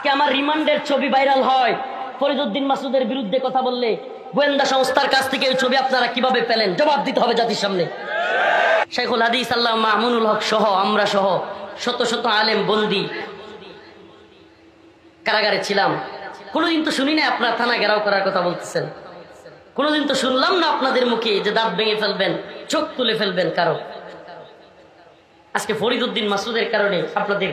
আজকে আমার রিমান্ডের ছবি ভাইরাল হয়, ফরিদউদ্দিন মাসুদের বিরুদ্ধে কথা বললে গোয়েন্দা সংস্থার কাছ থেকে এই ছবি আপনারা কিভাবে পেলেন? জবাব দিতে হবে জাতির সামনে। শাইখুল হাদিস আল্লামা মামুনুল হক সহ আমরা সহ শত শত আলেম বন্দী কারাগারে ছিলাম। কোনোদিন তো শুনি না আপনারা থানা ঘেরাও করার কথা বলতেছেন। কোনোদিন তো শুনলাম না আপনাদের মুখে যে দাঁত ভেঙে ফেলবেন, চোখ তুলে ফেলবেন কারো। আজকে ফরিদউদ্দিন মাসুদের কারণে আপনাদের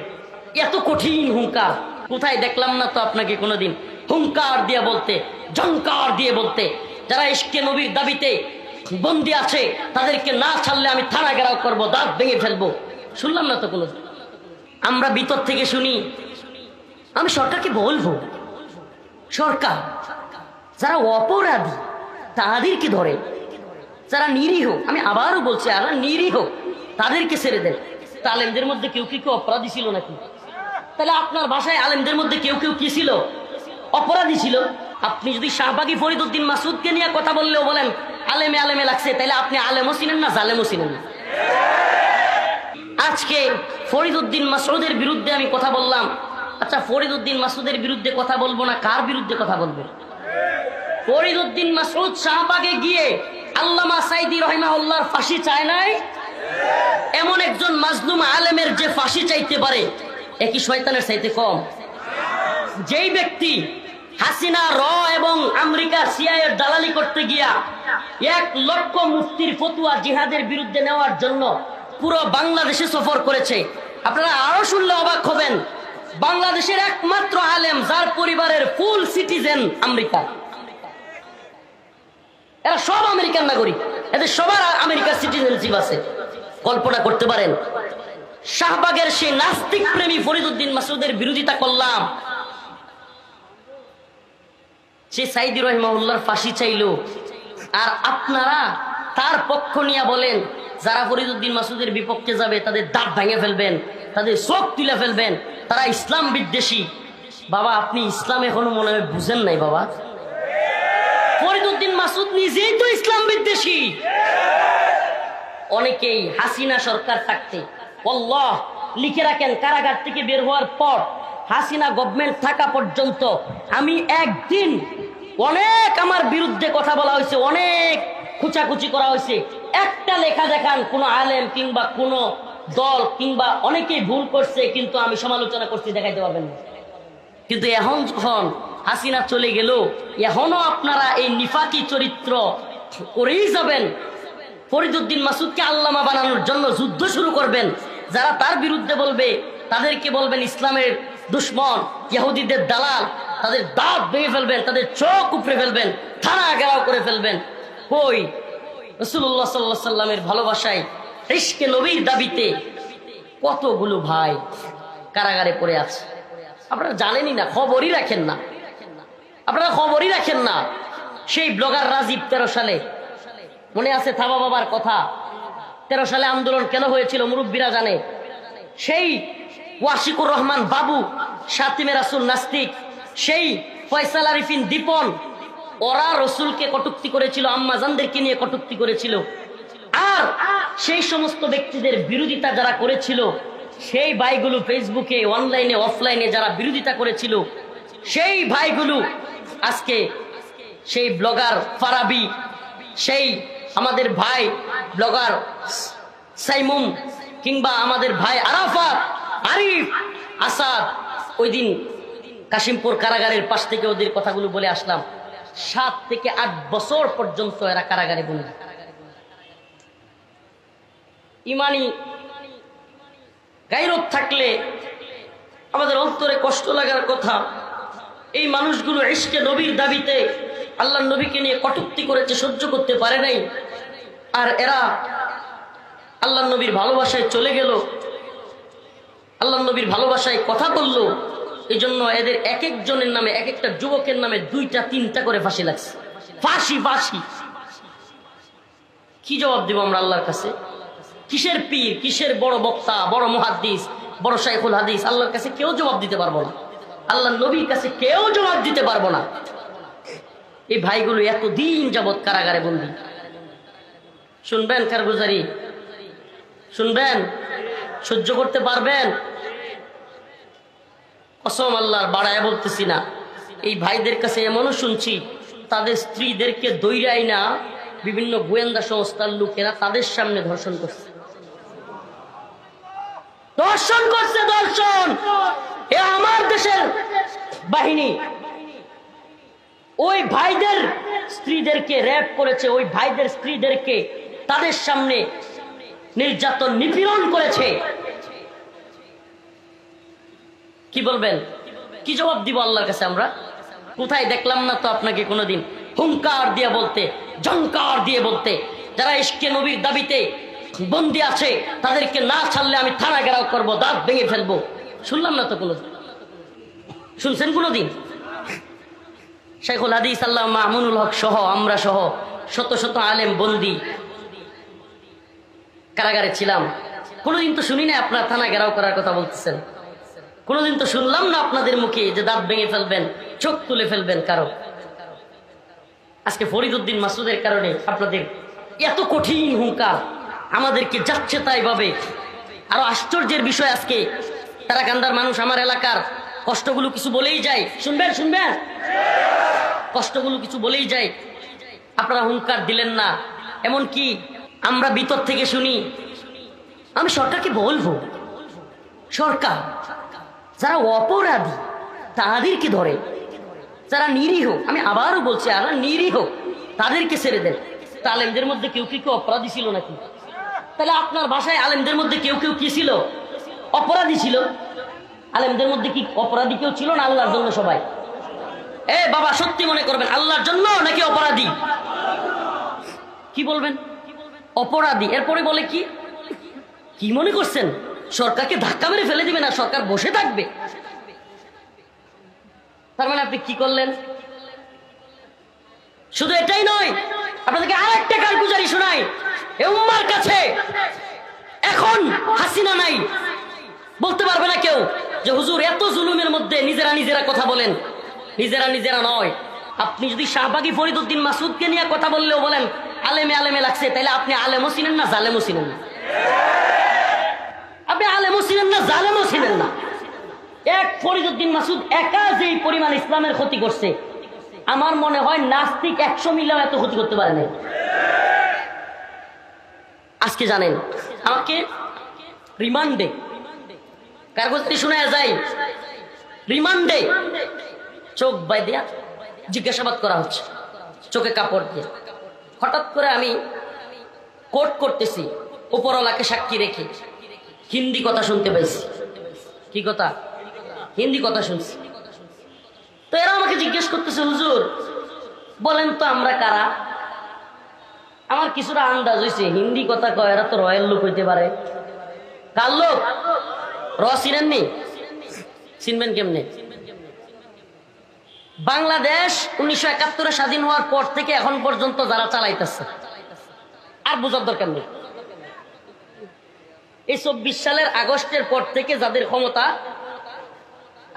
এত কঠিন হুঙ্কার কোথায় দেখলাম না তো আপনাকে কোনোদিন হুঙ্কার দিয়ে বলতে, জঙ্কার দিয়ে বলতে, যারা ইশকে নবীর দাবিতে বন্দী আছে তাদেরকে না ছাড়লে আমি থানা ঘেরাও করবো, দাঁত ভেঙে ফেলবো। শুনলাম না তো কোনোদিন। আমরা ভিতর থেকে শুনি। আমি সরকারকে বলবো, সরকার যারা অপরাধী তাদেরকে ধরে, যারা নিরীহ, আমি আবারও বলছি যারা নিরীহ তাদেরকে ছেড়ে দেন। তা আলেমদের মধ্যে কেউ কি অপরাধী ছিল নাকি? তাহলে আপনার ভাষায় আলেমদের মধ্যে কেউ কেউ কি ছিল? অপরাধী ছিল। আপনি যদি শাহবাগী ফরিদউদ্দিন মাসুদকে নিয়ে কথা বললেও বলেন আলেমে আলেমে লাগছে, তাহলে আপনি আলেমও চিনেন না, জালেমও চিনেন না। আজকে ফরিদউদ্দিন মাসুদের বিরুদ্ধে আমি কথা বললাম। আচ্ছা, ফরিদউদ্দিন মাসুদের বিরুদ্ধে কথা বলবো না, কার বিরুদ্ধে কথা বলবো? ফরিদউদ্দিন মাসুদ শাহবাগে গিয়ে আল্লামা সাইদি রাহিমাহুল্লাহর ফাঁসি চায় নাই? এমন একজন মাজলুম আলেমের যে ফাঁসি চাইতে পারে, একই শয়তানের চাইতে কম? যেই ব্যক্তি হাসিনা র এবং আমেরিকা সিআইএর দালালি করতে গিয়া 1 লক্ষ মুফতির ফতুয়া জিহাদের বিরুদ্ধে নেওয়ার জন্য পুরো বাংলাদেশে সফর করেছে। আপনারা আরো শুনলে অবাক হবেন, বাংলাদেশের একমাত্র আলেম যার পরিবারের ফুল সিটিজেন আমেরিকা। এরা সব আমেরিকান নাগরিক, এদের সবার আমেরিকার সিটিজেনশিপ আছে। কল্পনা করতে পারেন? শাহবাগের সেই নাস্তিক প্রেমী ফরিদউদ্দিন মাসুদের বিরোধিতা করলাম, সে সাইদি রাহিমাহুল্লাহর ফাঁসি চাইল, আর আপনারা তার পক্ষ নিয়ে বলেন যারা ফরিদউদ্দিন মাসুদের বিপক্ষে যাবে তাদের দাঁত ভেঙে ফেলবেন, তাদের চোখ তুলে ফেলবেন, তারা ইসলাম বিদ্বেষী। বাবা, আপনি ইসলাম এখনো মনে হয় বুঝেন নাই বাবা। ফরিদউদ্দিন মাসুদ নিজেই তো ইসলাম বিদ্বেষী। অনেকেই হাসিনা সরকার থাকতে, আল্লাহ লিখে রাখেন, কারাগার থেকে বের হওয়ার পর হাসিনা গভর্নমেন্ট থাকা পর্যন্ত আমি একদিন অনেক আমার বিরুদ্ধে কথা বলা হয়েছে, অনেক খুচাখুচি করা হয়েছে, একটা লেখা দেখান কোন আলেম কিংবা কোন দল কিংবা অনেকেই ভুল করছে কিন্তু আমি সমালোচনা করছি, দেখাইতে পারবেন না। কিন্তু এখন যখন হাসিনা চলে গেল, এখনো আপনারা এই নিফাকি চরিত্র করেই যাবেন। ফরিদউদ্দিন মাসুদকে আল্লামা বানানোর জন্য যুদ্ধ শুরু করবেন। যারা তার বিরুদ্ধে বলবে তাদেরকে বলবেন ইসলামের দুশ্মন, ইহুদিদের দালাল, তাদের দাঁত ভেঙে ফেলবেন, তাদের চোখ উপড়ে ফেলবেন, থানা ঘেরাও করে ফেলবেন। কই রাসূলুল্লাহ সাল্লাল্লাহু আলাইহি সাল্লামের ভালোবাসায়, ইশকে নবীর দাবিতে কতগুলো ভাই কারাগারে পড়ে আছে। আপনারা জানেনই না, খবরই রাখেন না, আপনারা খবরই রাখেন না। সেই ব্লগার রাজীব 13 সালে, মনে আছে থাবা বাবার কথা? 13 সালে আন্দোলন কেন হয়েছিল মুরব্বীরা জানে। সেই ওয়াশিকুর রহমান বাবু, শাতিমে রাসূল নাস্তিক, সেই ফয়সাল আরিফিন দীপন, ওরা রসুলকে কটূক্তি করেছিল, আম্মাজানদেরকে নিয়ে কটূক্তি করেছিল। আর সেই সমস্ত ব্যক্তিদের বিরোধিতা যারা করেছিল, সেই ভাইগুলো ফেসবুকে, অনলাইনে, অফলাইনে যারা বিরোধিতা করেছিল, সেই ভাইগুলো আজকে সেই ব্লগার ফারাবি, সেই আমাদের ভাই ব্লগার সাইমুম, কিংবা আমাদের ভাই আরাফাত, আরিফ, আসাদ, ওই দিন কাশিমপুর কারাগারের পাশ থেকে ওদের কথাগুলো বলে আসলাম। 7 থেকে 8 বছর পর্যন্ত এরা কারাগারে বন্দী। ইমানি গায়রত থাকলে আমাদের অন্তরে কষ্ট লাগার কথা। এই মানুষগুলো ইশকে নবীর দাবিতে আল্লাহর নবীকে নিয়ে কটূক্তি করেছে, সহ্য করতে পারে নাই। আর এরা আল্লাহর নবীর ভালোবাসায় চলে গেল, আল্লাহর নবীর ভালোবাসায় কথা বললো। এই জন্য এদের এক একজনের নামে, এক একটা যুবকের নামে 2টা 3টা করে ফাঁসি লাগছে। ফাঁসি ফাঁসি। কি জবাব দিব আমরা আল্লাহর কাছে? কিসের পীর, কিসের বড় বক্তা, বড় মুহাদ্দিস, বড় শাইখুল হাদিস? আল্লাহর কাছে কেউ জবাব দিতে পারবো না, আল্লাহর নবীর কাছে কেউ জবাব দিতে পারবো না। এই ভাইগুলো এতদিন যাবৎ কারাগারে বন্দী। শুনবেন কারগুজারি? শুনবেন? সহ্য করতে পারবেন? কসম আল্লাহর, বাড়ায় বলতেছি না। এই ভাইদের কাছে এমনও শুনছি তাদের স্ত্রীদেরকে দৈরাই না বিভিন্ন গোয়েন্দা সংস্থার লোকেরা তাদের সামনে ধর্ষণ করছে। ধর্ষণ করছে, ধর্ষণ। এ আমার দেশের বাহিনী ওই ভাইদের স্ত্রীদেরকে র্যাপ করেছে, ওই ভাইদের স্ত্রীদেরকে তাদের সামনে নির্যাতন নিপীড়ন করেছে। কি বলবেন, কি জবাব দিব আল্লাহর কাছে আমরা? কোথায় দেখলাম না তো আপনাকে কোনোদিন হুঙ্কার দিয়ে বলতে, জঙ্কার দিয়ে বলতে, যারা ইশকে নবীর দাবিতে বন্দি আছে তাদেরকে না ছাড়লে আমি থানা ঘেরাও করবো, দাঁত ভেঙে ফেলবো। শুনলাম না তো কোনোদিন। শুনছেন কোনোদিন? শেখুল হাদিস আল্লাহ মামুনুল হক সহ, আমরা সহ শত শত আলেম বন্দি কারাগারে ছিলাম। কোনোদিন তো শুনি না আপনার থানা ঘেরাও করার কথা বলতেছেন। কোনোদিন তো শুনলাম না আপনাদের মুখে যে দাঁত ভেঙে ফেলবেন, চোখ তুলে ফেলবেন কারো। আজকে ফরিদ উদ্দিন মাসুদের কারণে আপনাদের এত কঠিন হুঙ্কার, আমাদেরকে যাচ্ছে তাই ভাবে। আরো আশ্চর্যের বিষয়, আজকে তারা কান্দার মানুষ আমার এলাকার কষ্টগুলো কিছু বলেই যায়। শুনবেন শুনবেন, কষ্টগুলো কিছু বলেই যায়, আপনারা হুঙ্কার দিলেন না। এমন কি আমরা ভিতর থেকে শুনি, আমি সরকারকে বলবো, সরকার যারা অপরাধী তাদেরকে ধরে, যারা নিরীহ, আমি আবারও বলছি আর নিরীহ তাদেরকে ছেড়ে দেন। তা আলেমদের মধ্যে কেউ কেউ অপরাধী ছিল নাকি? তাহলে আপনার ভাষায় আলেমদের মধ্যে কেউ কেউ কি ছিল? অপরাধী ছিল। আলেমদের মধ্যে কি অপরাধী কেউ ছিল না? আল্লাহর জন্য সবাই। এ বাবা, সত্যি মনে করবেন আল্লাহর জন্য নাকি অপরাধী? কি বলবেন? অপরাধী। এরপরে বলে কি কি মনে করছেন সরকারকে ধাক্কা মেরে ফেলে দিবে না, সরকার বসে থাকবে? তার মানে আপনি কি করলেন? শুধু এটাই নয়, আপনাদেরকে আরেকটা কারগুজারি শোনাই। এ উম্মার কাছে এখন হাসিনা নাই, বলতে পারবে না কেউ যে হুজুর এত জুলুমের মধ্যে নিজেরা নিজেরা কথা বলেন। নিজেরা নিজেরা নয়, আপনি যদি শাহবাগী ফরিদ উদ্দিন মাসুদকে নিয়ে কথা বললেও বলেন আলেমে আলেমে লাগছে, তাইলে আপনি আলেমও চিনেন না, জালেমও চিনেন না। আপনি আলেমও চিনেন না, জালেমও চিনেন না। এক ফরিদ উদ্দিন মাসুদ একা যেই পরিমাণ ইসলামের ক্ষতি করছে, আমার মনে হয় নাস্তিক 100 মিলিয়ন এত ক্ষতি করতে পারে না। আজকে জানেন আমাকে রিমান্ডে, কাগজটি শোনা যায়, রিমান্ডে চোখ বাইদিয়া জিজ্ঞাসাবাদ করা হচ্ছে, চোখে কাপড় দিয়ে। হঠাৎ করে আমি কোর্ট করতেছি উপরওয়ালাকে সাক্ষী রেখে, হিন্দি কথা শুনতে পাইছি। কি কথা? হিন্দি কথা শুনছি। তো এরা আমাকে জিজ্ঞেস করতেছে, হুজুর বলেন তো আমরা কারা? আমার কিছুটা আন্দাজ হয়েছে, হিন্দি কথা কয় এরা তো রয়্যাল লোক হইতে পারে। কার লোক? চিনেননি? চিনবেন কেমনে? বাংলাদেশ 1971 স্বাধীন হওয়ার পর থেকে এখন পর্যন্ত যারা চালাইতেছে, আর বোঝার দরকার নেই। এই 24 সালের আগস্টের পর থেকে যাদের ক্ষমতা,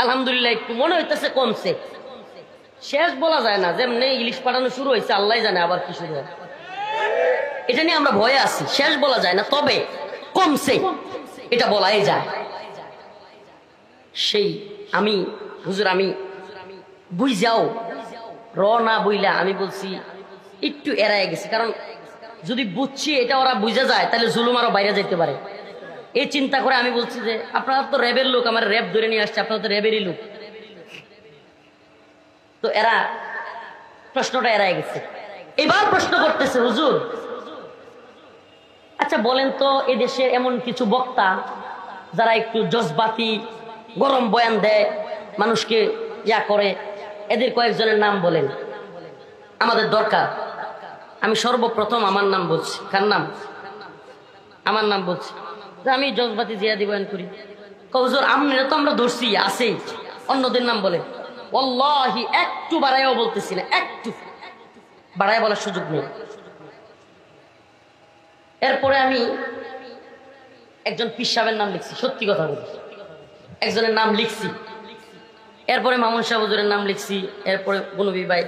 আলহামদুলিল্লাহ একটু মনে হইতেছে কমছে। শেষ বলা যায় না, যেমনি ইলিশ পাঠানো শুরু হয়েছে আল্লাহ জানে আবার কি শুরু হয়, এটা নিয়ে আমরা ভয়ে আছি। শেষ বলা যায় না, তবে কমছে এটা বলাই যায়। সেই আমি হুজুর, আমি বুঝাও না বইলা আমি বলছি একটু এড়ায় গেছি, কারণ যদি বুঝছি এটা ওরা বুঝে যায় তাহলে জুলুম আরো বাইরে যেতে পারে। এই চিন্তা করে আমি বলছি যে আপনারা তো র্যাবের লোক, আমার র্যাব ধরে নিয়ে আসছে, আপনারা তো র্যাবেরই লোক। তো এরা প্রশ্নটা এড়ায় গেছে। এবার প্রশ্ন করতেছে, হুজুর আচ্ছা বলেন তো এদেশে এমন কিছু বক্তা যারা একটু জজবাতি গরম বয়ান দেয়, মানুষকে ইয়া করে, এদের কয়েকজনের নাম বলেন, আমাদের দরকার। আমি সর্বপ্রথম আমার নাম বলছি। কার নাম? আমার নাম বলছি। আমি জজবাতি জিয়াদি বয়ান করি। হুজুর আমরা তো আমরা ধরছি, আছেই, অন্যদের নাম বলেন। ওয়াল্লাহি একটু বাড়াইও বলতেছি না, একটু বাড়াই বলার সুযোগ নেই। এরপরে আমি একজন পীর সাহেবের নাম লিখছি, সত্যি কথা বলছি, একজনের নাম লিখছি। এরপরে মামুন শাহ হুজুরের নাম লিখছি, এরপরে বনবী ভাই।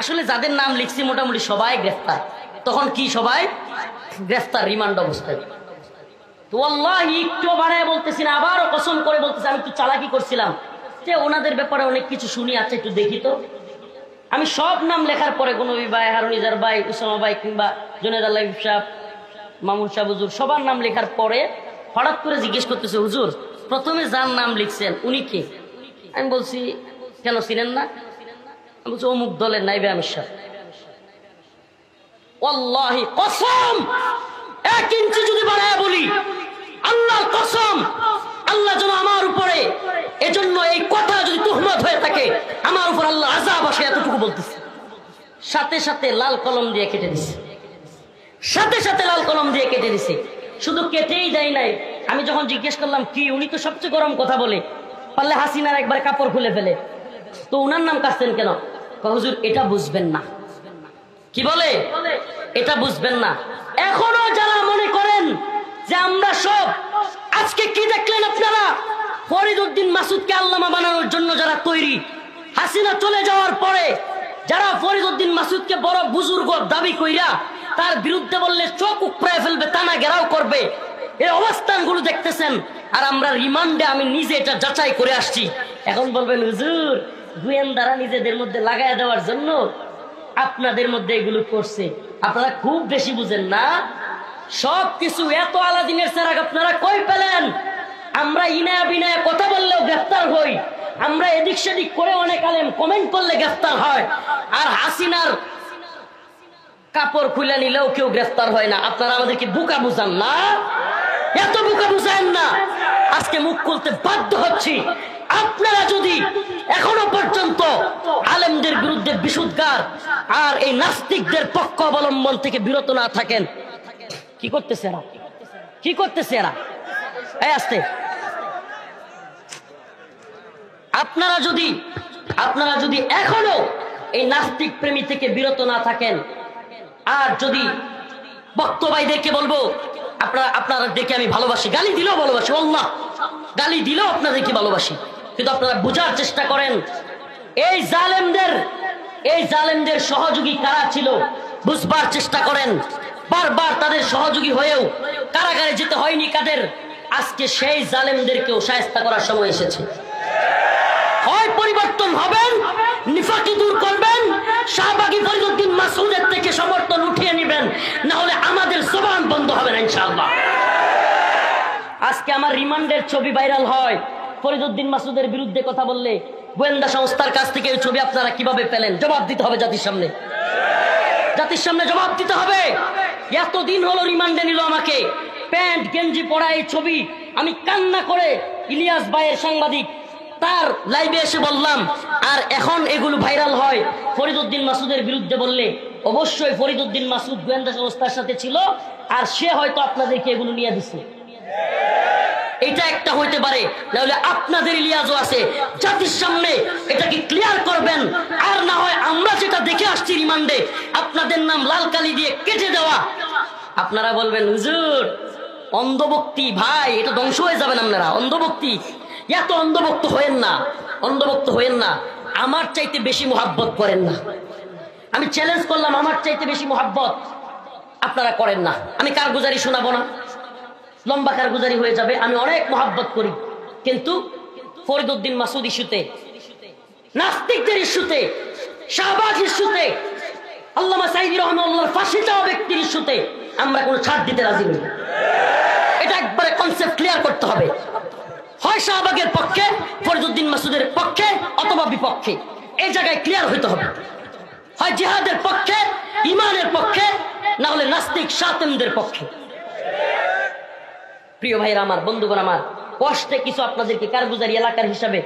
আসলে যাদের নাম লিখছি মোটামুটি সবাই গ্রেফতার। তখন কি সবাই গ্রেফতার, রিমান্ড অবস্থায়। তো আল্লাহ একটু বাড়ায় বলতেছি না, আবারও কসম করে বলতেছি, আমি একটু চালাকি করছিলাম। লিস্টে ওনাদের ব্যাপারে অনেক কিছু শুনি, আচ্ছা একটু দেখি তো। আমি সব নাম লেখার পরে কোনো ভাই, হারুনিজার ভাই, উসামা ভাই, কিংবা জুনেদ আল্লাহ সাহেব, মামুন সাহেব, হুজুর, সবার নাম লেখার পরে হঠাৎ করে জিজ্ঞেস করতেছে, হুজুর প্রথমে যার নাম লিখছেন উনি কে? আমি বলছি কেন চিনেন না? আমি বলছি অমুক দলের নাইবে আমির সাহেব। ওয়াল্লাহি কসম, 1 ইঞ্চি যদি বাড়ায় বলি, আল্লাহর কসম, আল্লাহ যেন আমার উপরে, এজন্য এই কথা যদি তুহমত হয়ে থাকে, আমার উপর আল্লাহ আযাব আসে, এতটুকু বলতেছে। সাথে সাথে লাল কলম দিয়ে কেটে দিছে, সাথে সাথে লাল কলম দিয়ে কেটে দিছে। শুধু কেটেই দেয় নাই, আমি যখন জিজ্ঞেস করলাম কি, উনি তো সবচেয়ে গরম কথা বলে, পারলে হাসিনার একবার কাপড় খুলে ফেলে, তো উনার নাম কাটছেন কেন? হুজুর এটা বুঝবেন না। কি বলে? এটা বুঝবেন না। এখনো যারা মনে করেন যে আমরা সব, আজকে কি দেখলেন আপনারা? ফরিদ উদ্দিন মাসুদকে আল্লামা বানানোর জন্য যারা তৈরি, হাসিনা চলে যাওয়ার পরে যারা ফরিদ উদ্দিন মাসুদকে বড় বুজুর্গ দাবি কইরা তার বিরুদ্ধে বললে চোখ উপড়ায় ফেলবে, টানা ঘেরাও করবে, এই অবস্থানগুলো দেখতেছেন। আর আমরা রিমান্ডে, আমি নিজে এটা যাচাই করে আসছি। এখন বলবেন হুজুর গোয়েন্দারা নিজেদের মধ্যে লাগায় দেওয়ার জন্য আপনাদের মধ্যে এগুলো করছে। আপনারা খুব বেশি বুঝেন না। সব কিছু এত আলাদিনের চেরাগ আপনারা কই পেলেন? আমরা ইনায়া বিনায়া কথা বললেও গ্রেফতার হই, আমরা এদিক সেদিক করে অনেক আলেম কমেন্ট করলে গ্রেফতার হয়, আর হাসিনার কাপড় খুলে নিলেও কেউ গ্রেফতার হয় না। আপনারা আমাদেরকে বোকা বুঝান না, এত বোকা বুঝান না। আজকে মুখ খুলতে বাধ্য হচ্ছি। আপনারা যদি এখনো পর্যন্ত আলেমদের বিরুদ্ধে বিশুদ্ধার আর এই নাস্তিকদের পক্ষ অবলম্বন থেকে বিরত না থাকেন, কি করতেছে এরা? কি করতেছে এরা? এই আসতে, আপনারা যদি এখনো এই নাস্তিক প্রেমী থেকে বিরত না থাকেন, আর যদি বক্তব্যদেরকে বলবো আপনারা দেখে আমি ভালোবাসি, গালি দিলেও ভালোবাসি, আল্লাহ গালি দিলেও আপনাদেরকে ভালোবাসি, কিন্তু আপনারা বোঝার চেষ্টা করেন এই জালেমদের সহযোগী কারা ছিল, বুঝবার চেষ্টা করেন। বারবার তাদের সহযোগী হয়েও কারাগারে যেতে হয়নি কাদের। আজকে সেই জালেমদেরকেও শায়েস্তা করার সময় এসেছে। হয় পরিবর্তন হবেন, নিফাকি দূর করবেন, শাহবাগী ফরিদ উদ্দিন মাসুদের থেকে সমর্থন উঠিয়ে নেবেন, না হলে আমাদের জবান বন্ধ হবে না ইনশাআল্লাহ। আজকে আমার রিমান্ডের ছবি ভাইরাল হয়, ফরিদ উদ্দিন মাসুদের বিরুদ্ধে কথা বললে গোয়েন্দা সংস্থার কাছ থেকে এই ছবি আপনারা কিভাবে পেলেন? জবাব দিতে হবে জাতির সামনে, জাতির সামনে জবাব দিতে হবে। এতদিন হলো রিমান্ডে নিল আমাকে, প্যান্ট গেঞ্জি পরা এই ছবি আমি কান্না করে ইলিয়াস ভাইয়ের সাংবাদিক তার লাইভে এসে বললাম, আর এখন এগুলো ভাইরাল হয় ফরিদ উদ্দিন মাসুদের বিরুদ্ধে বললে, অবশ্যই ফরিদ উদ্দিন মাসুদ গোয়েন্দা সংস্থার সাথে ছিল, আর সে হয়তো আপনাদেরকে এগুলো নিয়ে দিচ্ছে। এটা একটা হইতে পারে, নাহলে আপনাদের ইলিয়াজও আছে। জাতির সামনে এটাকে ক্লিয়ার করবেন, আর না হয় আমরা যেটা দেখে আসছি রিমান্ডে, আপনাদের নাম লাল কালি দিয়ে কেটে দেওয়া। আপনারা বলবেন হুজুর অন্ধভক্তি, ভাই এটা ধ্বংস হয়ে যাবেন আপনারা। অন্ধভক্তি, এত অন্ধভক্ত হয়েন না, অন্ধভক্ত হয়েন না। আমার চাইতে বেশি মোহাব্বত করেন না। আমি চ্যালেঞ্জ করলাম, আমার চাইতে বেশি মোহাব্বত আপনারা করেন না। আমি কারগুজারি শোনাবো না, লম্বা কারগুজারি হয়ে যাবে। আমি অনেক মোহাব্বত করি, কিন্তু ফরিদ উদ্দিন মাসুদ ইস্যুতে, নাস্তিকদের ইস্যুতে, শাহবাজ ইস্যুতে, আল্লামা সাঈদী রহমাতুল্লাহর ফাঁসি দেওয়া ব্যক্তির ইস্যুতে আমরা কোনো ছাড় দিতে রাজি নই। এটা একবারে কনসেপ্ট ক্লিয়ার করতে হবে। হয় শাহবাগের পক্ষে, ফরিদ উদ্দিন মাসুদের পক্ষে, অথবা বিপক্ষে। এই জায়গায় ক্লিয়ার হইতে হবে। হয় জিহাদের পক্ষে, ইমানের পক্ষে, না হলে নাস্তিক শাতেমদের পক্ষে। প্রিয় ভাইরা আমার, বন্ধুগণ আমার, কষ্টে কিছু আপনাদেরকে কারগুজারি এলাকার হিসাবে,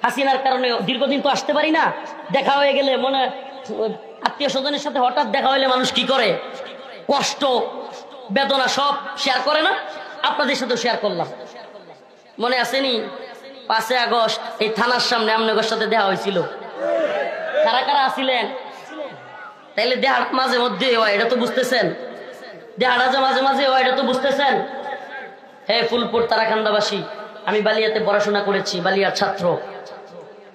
হাসিনার কারণে দীর্ঘদিন তো আসতে পারি না, দেখা হয়ে গেলে মনে, আত্মীয় স্বজনের সাথে হঠাৎ দেখা হইলে মানুষ কি করে, কষ্ট বেদনা সব শেয়ার করে না? আপনাদের সাথে শেয়ার করলাম। মনে আসেনি 5 আগস্ট এই থানার সামনে আমনগর সাথে দেখা হয়েছিল? কারা কারা আসিলেন? তাইলে দেহার মাঝে মধ্যে হয়, এটা তো বুঝতেছেন? দেহাটা যে মাঝে মাঝে হয়, এটা তো বুঝতেছেন? হে ফুলপুর তারাকান্দাবাসী, আমি বালিয়াতে পড়াশোনা করেছি, বালিয়ার ছাত্র।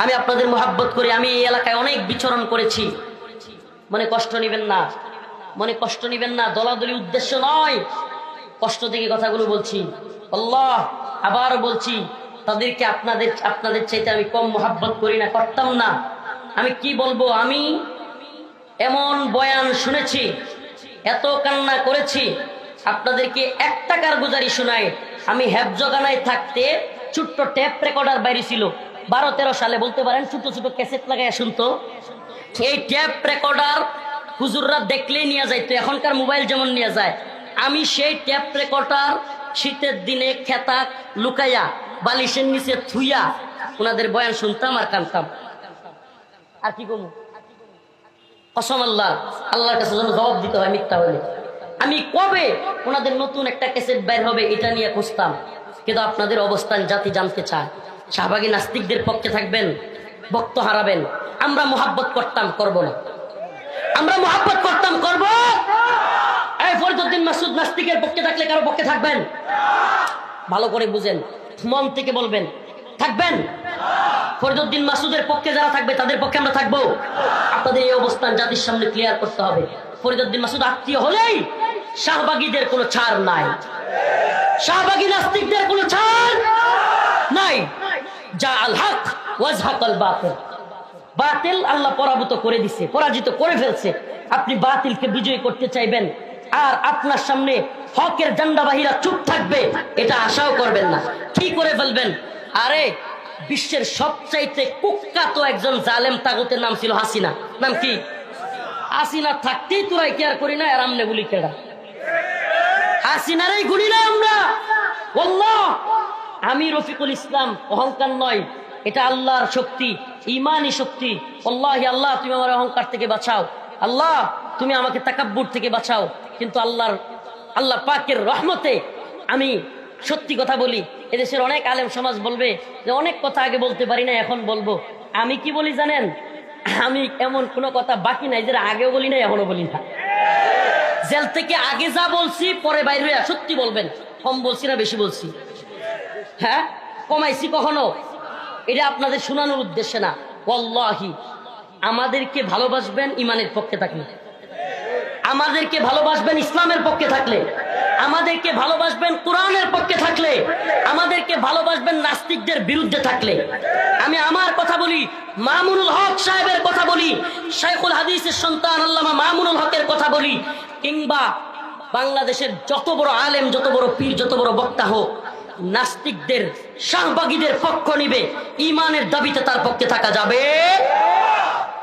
আমি আপনাদের মোহাব্বত করি, আমি এই এলাকায় অনেক বিচরণ করেছি। মনে কষ্ট নিবেন না, মনে কষ্ট নিবেন না। দলাদলি উদ্দেশ্য নয়, কষ্ট থেকে কথাগুলো বলছি। আল্লাহ, আবার বলছি, তাদেরকে আপনাদের চাইতে আমি কম মোহাব্বত করি না, করতাম না। আমি কি বলবো, আমি এমন বয়ান শুনেছি, এত কান্না করেছি, আপনাদেরকে 1 টাকার গুজারি শোনাই। আমি হেফজগানায় থাকতে ছোট্ট টেপ রেকর্ডার বাইরে ছিল, 12-13 সালে বলতে পারেন, ছোট ছোট ক্যাসেট লাগাইয়া শুনতো। এই টেপ রেকর্ডার হুজুররা দেখলেই নিয়ে যাইতো, এখনকার মোবাইল যেমন নিয়ে যায়। আমি সেই টেপ রেকর্ডার শীতের দিনে খেতা লুকাইয়া বালিশের নিচে থুইয়া ওনাদের বয়ান শুনতাম আর কানতাম। আর কি করবো, কসম আল্লাহ, আল্লাহর কাছে যেন জবাব দিতে হয় মিথ্যা হলে। আমি কবে ওনাদের নতুন একটা ক্যাসেট বের হবে এটা নিয়ে খুঁজতাম। কিন্তু আপনাদের অবস্থান জাতি জানতে চায়। শাহবাগী নাস্তিকদের পক্ষে থাকবেন, ভক্ত হারাবেন। আমরা মোহাব্বত করতাম, করব না। আমরা মোহাব্বত করতাম, করব। এই ফরিদউদ্দিন মাসুদ নাস্তিকের পক্ষে থাকলে কারো পক্ষে থাকবেন? ভালো করে বুঝেন, মন থেকে বলবেন, থাকবেন? ফরিদউদ্দিন মাসুদের পক্ষে যারা থাকবে তাদের পক্ষে আমরা থাকবো। আপনাদের এই অবস্থান জাতির সামনে ক্লিয়ার করতে হবে। ফরিদউদ্দিন মাসুদ আত্মীয় হলেই শাহবাগীদের কোনো ছাড় নাই, শাহবাগী নাস্তিকদের কোনো ছাড় নাই। যা আল হক ওয়াজহাকাল বাতিল, বাতিল আল্লাহ পরাভূত করে দিছে, পরাজিত করে ফেলছে। আপনি বাতিলকে বিজয় করতে চাইবেন আর আপনার সামনে হকের জান্ডাবাহীরা চুপ থাকবে, এটা আশাও করবেন না। কি করে ফেলবেন? আরে বিশ্বের সবচাইতে কুখ্যাত একজন জালেম তাগুতের নাম ছিল হাসিনা। নাম কি? হাসিনা থাকতেই তোরাই কেয়ার করি না, আর আমনে গুলি কেডা? হাসিনারই গুলি না আমরা। আল্লাহ, আমি রফিকুল ইসলাম, অহংকার নয়, এটা আল্লাহর শক্তি, ইমানি শক্তি। আল্লাহি আল্লাহ তুমি আমার অহংকার থেকে বাঁচাও, আল্লাহ তুমি আমাকে তাকাব্বুর থেকে বাঁচাও। কিন্তু আল্লাহ পাকের রহমতে আমি সত্যি কথা বলি। এদেশের অনেক আলেম সমাজ বলবে যে অনেক কথা আগে বলতে পারি না, এখন বলবো। আমি কি বলি জানেন? আমি এমন কোনো কথা বাকি নাই যেটা আগেও বলি না, এখনো বলি না। জেল থেকে আগে যা বলছি পরে বাইরে সত্যি বলবেন। কম বলছি না বেশি বলছি? হ্যাঁ, কমাইছি কখনো? এটা আপনাদের শোনানোর উদ্দেশ্যে না। ওয়াল্লাহি আমাদেরকে ভালোবাসবেন ইমানের পক্ষে থাকলে, আমাদেরকে ভালোবাসবেন ইসলামের পক্ষে থাকলে, আমাদেরকে ভালোবাসবেন কোরআনের পক্ষে থাকলে, আমাদেরকে ভালোবাসবেন নাস্তিকদের বিরুদ্ধে থাকলে। আমি আমার কথা বলি, মামুনুল হক সাহেবের কথা বলি, শাইখুল হাদিসের সন্তান আল্লামা মামুনুল হকের কথা বলি, কিংবা বাংলাদেশের যত বড় আলেম, যত বড় পীর, যত বড় বক্তা হোক, নাস্তিকদের শাহবাগীদের পক্ষ নিবে, ইমানের দাবিতে তার পক্ষে থাকা যাবে।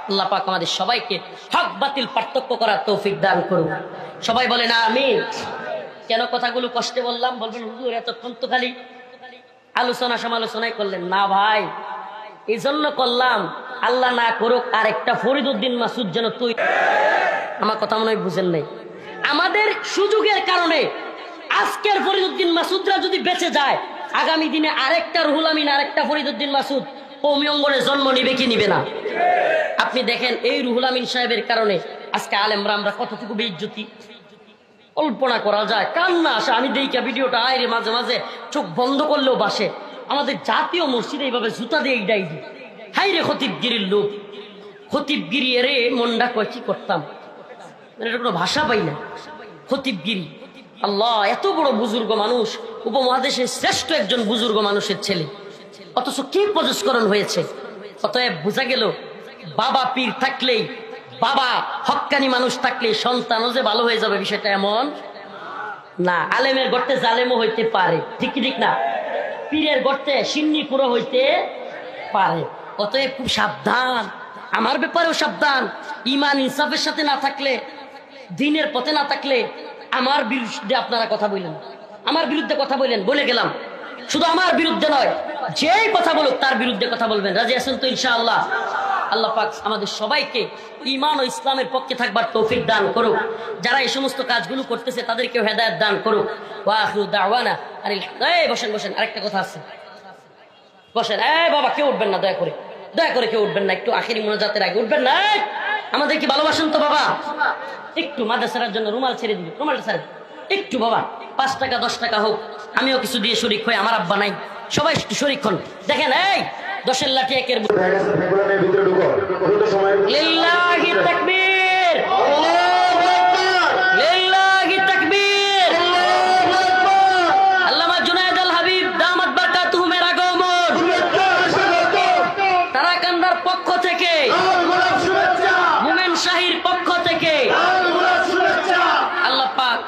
আল্লাহ পাক আমাদের সবাইকে হক বাতিল পার্থক্য করার তৌফিক দান করুন। সবাই বলে না আমিন। কেন কথাগুলো কষ্টে বললাম? বলবেন হুজুর এতক্ষণ তো খালি আলোচনা সমালোচনাই করলেন। না ভাই, এই জন্য করলাম, আল্লাহ না করুক আর একটা ফরিদউদ্দিন মাসুদ যেন তুই। আমার কথা মনে হয় বুঝেন নাই। আমাদের সুযোগের কারণে আজকের ফরিদউদ্দিন মাসুদরা যদি বেঁচে যায়, আগামী দিনে আরেকটা রুহুল আমিন, আরেকটা ফরিদউদ্দিন মাসুদ কওমি অঙ্গনে জন্ম নিবে কি নিবে না? আপনি দেখেন এই রুহুল আমিন সাহেবের কারণে আজকে আলেমরা আমরা কতটুকু বেইজ্জতি, কল্পনা করা যায়। কান্না আসে। আমি দেইকা ভিডিওটা আইরে মাঝে মাঝে চোখ বন্ধ করলেও বাসে। আমাদের জাতীয় মসজিদে এইভাবে জুতা দিয়ে ইডাই দি। হাই রে খতিবগিরির লোক, খতিবগিরি এরে মনটা কয় কি করতাম, এটা কোনো ভাষা পাই না। খতিবগিরি, আল্লাহ, এত বড় বুজুর্গ মানুষ, উপমহাদেশের শ্রেষ্ঠ একজন বুজুর্গ মানুষের ছেলে, অথচ কি প্রজস্করণ হয়েছে। অতএব বোঝা গেল বাবা পীর থাকলেই, বাবা হক্কানি মানুষ থাকলেই সন্তানও যে ভালো হয়ে যাবে বিষয়টা এমন না। আলেমের গর্তে জালেমও হইতে পারে, ঠিক কি ঠিক না? পীরের গর্তে সিন্নি পুরো হইতে পারে। অতএব খুব সাবধান, আমার ব্যাপারেও সাবধান। ইমান ইনসাফের সাথে না থাকলে, দিনের পথে না থাকলে আমার বিরুদ্ধে আপনারা কথা বললেন, আমার বিরুদ্ধে কথা বললেন, বলে গেলাম। শুধু আমার বিরুদ্ধে নয়, যেই কথা বলুক তার বিরুদ্ধে কথা বলবেন। রাজি আছেন তো ইনশাআল্লাহ? আল্লাহ পাক আমাদের সবাইকে ঈমান ও ইসলামের পক্ষে থাকবার তৌফিক দান করুক। যারা এই সমস্ত কাজগুলো করতেছে তাদেরকেও হেদায়েত দান করুক। ওয়া আখিরু দাওয়ানা এই বসেন বসেন, আরেকটা কথা আছে, বসেন। এই বাবা, কেউ উঠবেন না, দয়া করে, দয়া করে কেউ উঠবেন না। একটু আখিরি মোনাজাতের আগে উঠবেন না। আমাদের কি ভালোবাসেন তো বাবা? একটু মাদ্রাসার জন্য রুমাল ছেড়ে দিবি, রুমালটা ছেড়ে একটু বাবা, 5 টাকা 10 টাকা হোক, আমিও কিছু দিয়ে শরিক হই। আমার আব্বা নাই, সবাই একটু শরিক হন। দেখেন এই 10-এর লাঠি একের লিল্লাহি তাকবীর, লিল্লাহি তাকবীর। আল্লামা জুনায়েদ আল হাবিব দামাত বারকাতুহু মের আগমন। থেকে আল্লাহ পাক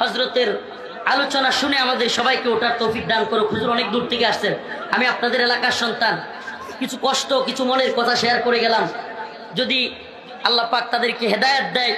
হযরতের আলোচনা শুনে আমাদের সবাইকে ওঠার তৌফিক দান করুক। হুজুর অনেক দূর থেকে আসছেন, আমি আপনাদের এলাকার সন্তান, কিছু কষ্ট কিছু মনের কথা শেয়ার করে গেলাম। যদি আল্লাহ পাক তাদেরকে হেদায়েত দেয়